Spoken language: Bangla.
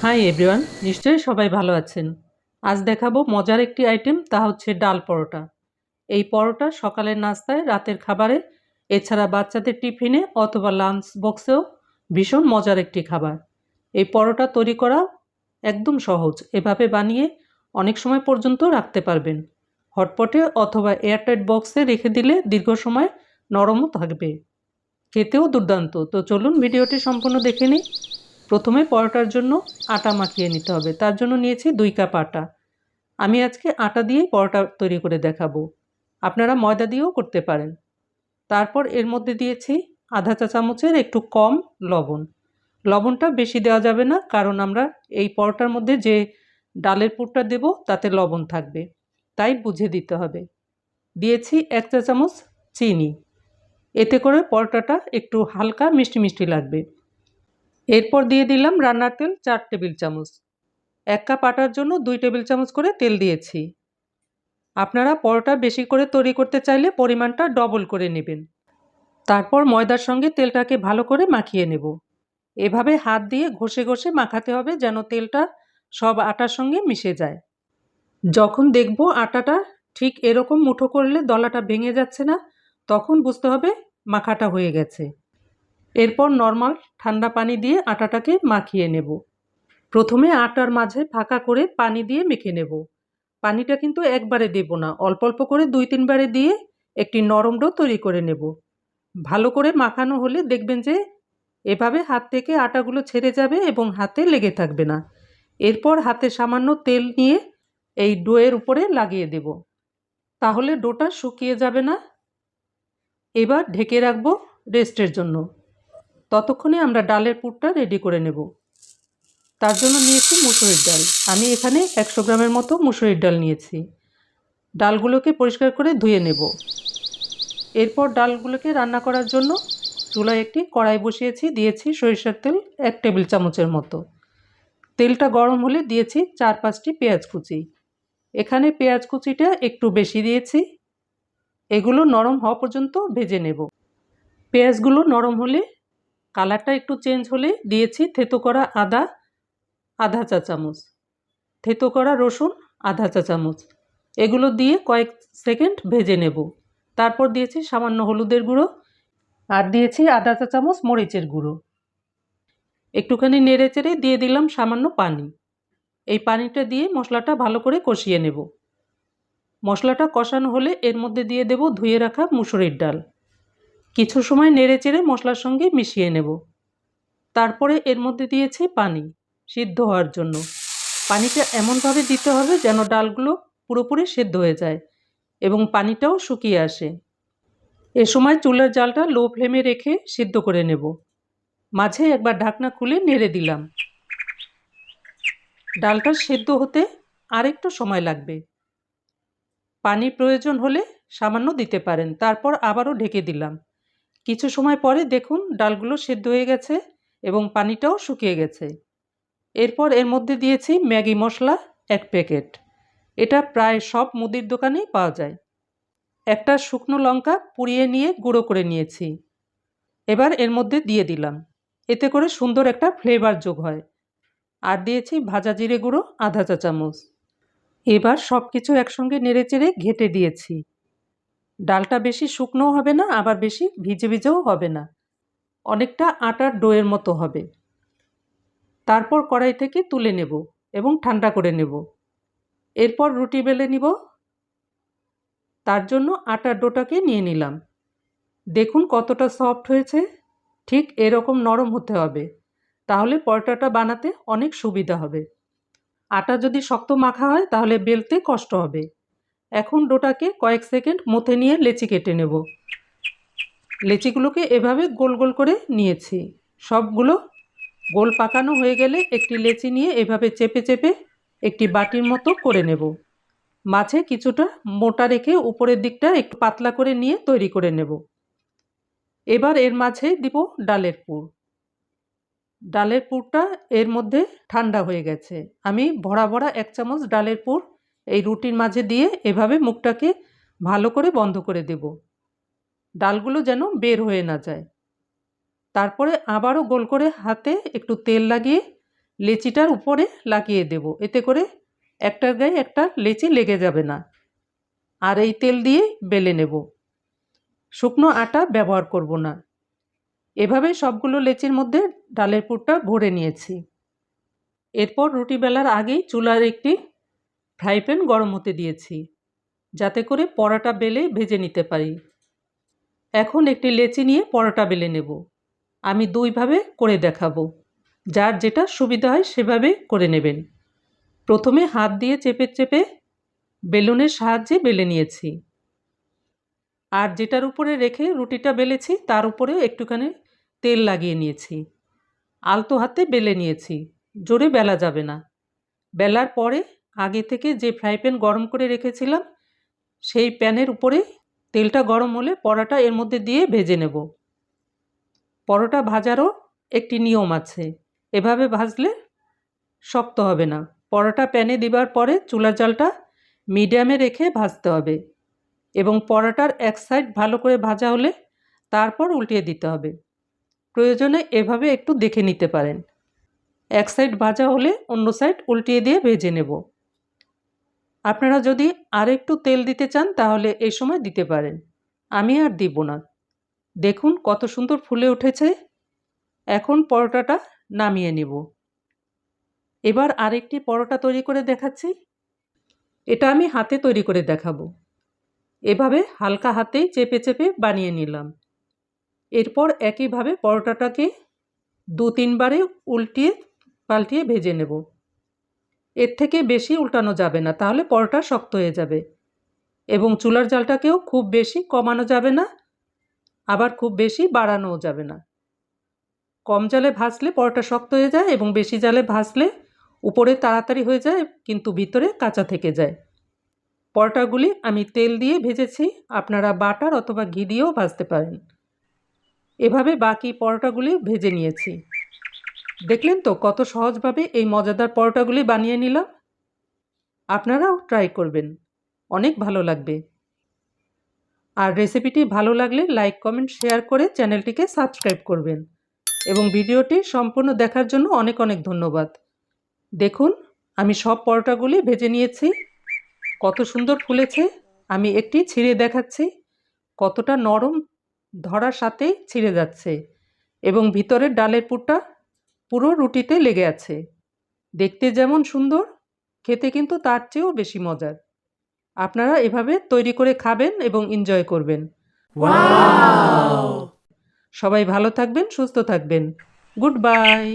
হাই এভরিওয়ান, নিশ্চয়ই সবাই ভালো আছেন। আজ দেখাবো মজার একটি আইটেম, তা হচ্ছে ডাল পরোটা। এই পরোটা সকালের নাস্তায়, রাতের খাবারে, এছাড়া বাচ্চাদের টিফিনে অথবা লাঞ্চ বক্সেও ভীষণ মজার একটি খাবার। এই পরোটা তৈরি করা একদম সহজ। এভাবে বানিয়ে অনেক সময় পর্যন্ত রাখতে পারবেন। হটপটে অথবা এয়ারটাইট বক্সে রেখে দিলে দীর্ঘ সময় নরমও থাকবে, খেতেও দুর্দান্ত। তো চলুন ভিডিওটি সম্পূর্ণ দেখে নিই। প্রথমে পরোটার জন্য আটা মাখিয়ে নিতে হবে। তার জন্য নিয়েছি 2 কাপ আটা। আমি আজকে আটা দিয়েই পরোটা তৈরি করে দেখাবো। আপনারা ময়দা দিয়েও করতে পারেন। তারপর এর মধ্যে দিয়েছি আধা চা চামচের একটু কম লবণ। লবণটা বেশি দেওয়া যাবে না, কারণ আমরা এই পরোটার মধ্যে যে ডালের পুরটা দেব তাতে লবণ থাকবে, তাই বুঝে দিতে হবে। দিয়েছি 1 চা চামচ চিনি। এতে করে পরোটাটা একটু হালকা মিষ্টি মিষ্টি লাগবে। এরপর দিয়ে দিলাম রান্নার তেল 4 টেবিল চামচ। 1 কাপ আটার জন্য 2 টেবিল চামচ করে তেল দিয়েছি। আপনারা পরোটা বেশি করে তৈরি করতে চাইলে পরিমাণটা ডবল করে নেবেন। তারপর ময়দার সঙ্গে তেলটাকে ভালো করে মাখিয়ে নেব। এভাবে হাত দিয়ে ঘষে ঘষে মাখাতে হবে, যেন তেলটা সব আটার সঙ্গে মিশে যায়। যখন দেখব আটাটা ঠিক এরকম মুঠো করলে দলাটা ভেঙে যাচ্ছে না, তখন বুঝতে হবে মাখাটা হয়ে গেছে। এরপর নর্মাল ঠান্ডা পানি দিয়ে আটাটাকে মাখিয়ে নেব। প্রথমে আটার মাঝে ফাঁকা করে পানি দিয়ে মেখে নেব। পানিটা কিন্তু একবারে দেব না, অল্প অল্প করে 2-3 বারে দিয়ে একটি নরম ডো তৈরি করে নেব। ভালো করে মাখানো হলে দেখবেন যে এভাবে হাত থেকে আটাগুলো ছেড়ে যাবে এবং হাতে লেগে থাকবে না। এরপর হাতে সামান্য তেল নিয়ে এই ডোয়ের উপরে লাগিয়ে দেব, তাহলে ডোটা শুকিয়ে যাবে না। এবার ঢেকে রাখবো রেস্টের জন্য। ততক্ষণে আমরা ডালের পুরটা রেডি করে নেব। তার জন্য নিয়েছি মুসুরির ডাল। আমি এখানে 100 গ্রামের মতো মুসুরির ডাল নিয়েছি। ডালগুলোকে পরিষ্কার করে ধুয়ে নেব। এরপর ডালগুলোকে রান্না করার জন্য চুলায় একটি কড়াই বসিয়েছি। দিয়েছি সরিষার তেল 1 টেবিল চামচের মতো। তেলটা গরম হলে দিয়েছি 4-5টি পেঁয়াজ কুচি। এখানে পেঁয়াজ কুচিটা একটু বেশি দিয়েছি। এগুলো নরম হওয়া পর্যন্ত ভেজে নেব। পেঁয়াজগুলো নরম হলে, কালারটা একটু চেঞ্জ হলে দিয়েছি থেতো করা আদা আধা চা চামচ, থেতো করা রসুন আধা চা চামচ। এগুলো দিয়ে কয়েক সেকেন্ড ভেজে নেব। তারপর দিয়েছি সামান্য হলুদের গুঁড়ো আর দিয়েছি আধা চা চামচ মরিচের গুঁড়ো। একটুখানি নেড়ে চেড়ে দিয়ে দিলাম সামান্য পানি। এই পানিটা দিয়ে মশলাটা ভালো করে কষিয়ে নেব। মশলাটা কষানো হলে এর মধ্যে দিয়ে দেব ধুয়ে রাখা মুসুরির ডাল। কিছু সময় নেড়ে চেড়ে মশলার সঙ্গে মিশিয়ে নেব। তারপরে এর মধ্যে দিয়েছি পানি সিদ্ধ হওয়ার জন্য। পানিটা এমনভাবে দিতে হবে যেন ডালগুলো পুরোপুরি সেদ্ধ হয়ে যায় এবং পানিটাও শুকিয়ে আসে। এ সময় চুলার জালটা লো ফ্লেমে রেখে সিদ্ধ করে নেব। মাঝে একবার ঢাকনা খুলে নেড়ে দিলাম। ডালটা সেদ্ধ হতে আরেকটু সময় লাগবে। পানি প্রয়োজন হলে সামান্য দিতে পারেন। তারপর আবারও ঢেকে দিলাম। কিছু সময় পরে দেখুন ডালগুলো সেদ্ধ হয়ে গেছে এবং পানিটাও শুকিয়ে গেছে। এরপর এর মধ্যে দিয়েছি ম্যাগি মশলা 1 প্যাকেট। এটা প্রায় সব মুদির দোকানেই পাওয়া যায়। একটা শুকনো লঙ্কা পুড়িয়ে নিয়ে গুঁড়ো করে নিয়েছি। এবার এর মধ্যে দিয়ে দিলাম। এতে করে সুন্দর একটা ফ্লেভার যোগ হয়। আর দিয়েছি ভাজা জিরে গুঁড়ো আধা চা চামচ। এবার সব কিছু একসঙ্গে নেড়েচেড়ে ঘেঁটে দিয়েছি। ডালটা বেশি শুকনোও হবে না, আবার বেশি ভিজে ভিজেও হবে না। অনেকটা আটার ডোয়ের মতো হবে। তারপর কড়াই থেকে তুলে নেব এবং ঠান্ডা করে নেব। এরপর রুটি বেলে নিব। তার জন্য আটার ডোটাকে নিয়ে নিলাম। দেখুন কতটা সফট হয়েছে। ঠিক এরকম নরম হতে হবে, তাহলে পরোটাটা বানাতে অনেক সুবিধা হবে। আটা যদি শক্ত মাখা হয় তাহলে বেলতে কষ্ট হবে। এখন ডোটাকে কয়েক সেকেন্ড মথে নিয়ে লেচি কেটে নেব। লেচিগুলোকে এভাবে গোল গোল করে নিয়েছি। সবগুলো গোল পাকানো হয়ে গেলে একটি লেচি নিয়ে এভাবে চেপে চেপে একটি বাটির মতো করে নেব। মাঝে কিছুটা মোটা রেখে উপরের দিকটা একটু পাতলা করে নিয়ে তৈরি করে নেব। এবার এর মাঝে দিব ডালের পুর। ডালের পুরটা এর মধ্যে ঠান্ডা হয়ে গেছে। আমি ভরা ভরা 1 চামচ ডালের পুর এই রুটির মাঝে দিয়ে এভাবে মুখটাকে ভালো করে বন্ধ করে দেব, ডালগুলো যেন বের হয়ে না যায়। তারপরে আবারও গোল করে হাতে একটু তেল লাগিয়ে লেচিটার উপরে লাগিয়ে দেব, এতে করে একটার গায়ে একটা লেচি লেগে যাবে না। আর এই তেল দিয়ে বেলে নেব, শুকনো আটা ব্যবহার করব না। এভাবে সবগুলো লেচির মধ্যে ডালের পুরটা ভরে নিয়েছি। এরপর রুটি বেলার আগেই চুলার একটি ফ্রাই প্যান গরম হতে দিয়েছি, যাতে করে পরোটা বেলে ভেজে নিতে পারি। এখন একটি লেচি নিয়ে পরোটা বেলে নেব। আমি দুইভাবে করে দেখাবো, যার যেটা সুবিধা হয় সেভাবে করে নেবেন। প্রথমে হাত দিয়ে চেপে চেপে বেলুনের সাহায্যে বেলে নিয়েছি, আর যেটার উপরে রেখে রুটিটা বেলেছি তার উপরেও একটুখানি তেল লাগিয়ে নিয়েছি। আলতো হাতে বেলে নিয়েছি, জোরে বেলা যাবে না। বেলার পরে আগে থেকে যে ফ্রাই প্যান গরম করে রেখেছিলাম সেই প্যানের উপরে তেলটা গরম হলে পরোটা এর মধ্যে দিয়ে ভেজে নেব। পরোটা ভাজারও একটি নিয়ম আছে, এভাবে ভাজলে শক্ত হবে না। পরোটা প্যানে দেবার পরে চুলার জালটা মিডিয়ামে রেখে ভাজতে হবে এবং পরোটার এক সাইড ভালো করে ভাজা হলে তারপর উল্টিয়ে দিতে হবে। প্রয়োজনে এভাবে একটু দেখে নিতে পারেন। এক সাইড ভাজা হলে অন্য সাইড উল্টিয়ে দিয়ে ভেজে নেব। আপনারা যদি আর একটু তেল দিতে চান তাহলে এই সময় দিতে পারেন, আমি আর দিব না। দেখুন কত সুন্দর ফুলে উঠেছে। এখন পরোটাটা নামিয়ে নেব। এবার আরেকটি পরোটা তৈরি করে দেখাচ্ছি। এটা আমি হাতে তৈরি করে দেখাবো। এভাবে হালকা হাতেই চেপে চেপে বানিয়ে নিলাম। এরপর একইভাবে পরোটাটাকে 2-3 বারে উল্টিয়ে পাল্টিয়ে ভেজে নেব। এর থেকে বেশি উল্টানো যাবে না, তাহলে পরোটা শক্ত হয়ে যাবে। এবং চুলার জালটাকেও খুব বেশি কমানো যাবে না, আবার খুব বেশি বাড়ানোও যাবে না। কম জালে ভাজলে পরোটা শক্ত হয়ে যায় এবং বেশি জালে ভাজলে উপরে তাড়াতাড়ি হয়ে যায় কিন্তু ভিতরে কাঁচা থেকে যায়। পরোটাগুলি আমি তেল দিয়ে ভেজেছি, আপনারা বাটার অথবা ঘি দিয়েও ভাজতে পারেন। এভাবে বাকি পরোটাগুলি ভেজে নিয়েছি। দেখলেন তো কত সহজভাবে এই মজাদার পরোটাগুলি বানিয়ে নিলাম। আপনারাও ট্রাই করবেন, অনেক ভালো লাগবে। আর রেসিপিটি ভালো লাগলে লাইক, কমেন্ট, শেয়ার করে চ্যানেলটিকে সাবস্ক্রাইব করবেন এবং ভিডিওটি সম্পূর্ণ দেখার জন্য অনেক অনেক ধন্যবাদ। দেখুন আমি সব পরোটাগুলি ভেজে নিয়েছি, কত সুন্দর ফুলেছে। আমি একটি ছিঁড়ে দেখাচ্ছি, কতটা নরম, ধরার সাথেই ছিঁড়ে যাচ্ছে এবং ভিতরের ডালের পুরটা পুরো রুটিতে লেগে আছে। দেখতে যেমন সুন্দর, খেতে কিন্তু তার চেয়েও বেশি মজার। আপনারা এভাবে তৈরি করে খাবেন এবং এনজয় করবেন। ওয়াও! সবাই ভালো থাকবেন, সুস্থ থাকবেন। Good bye.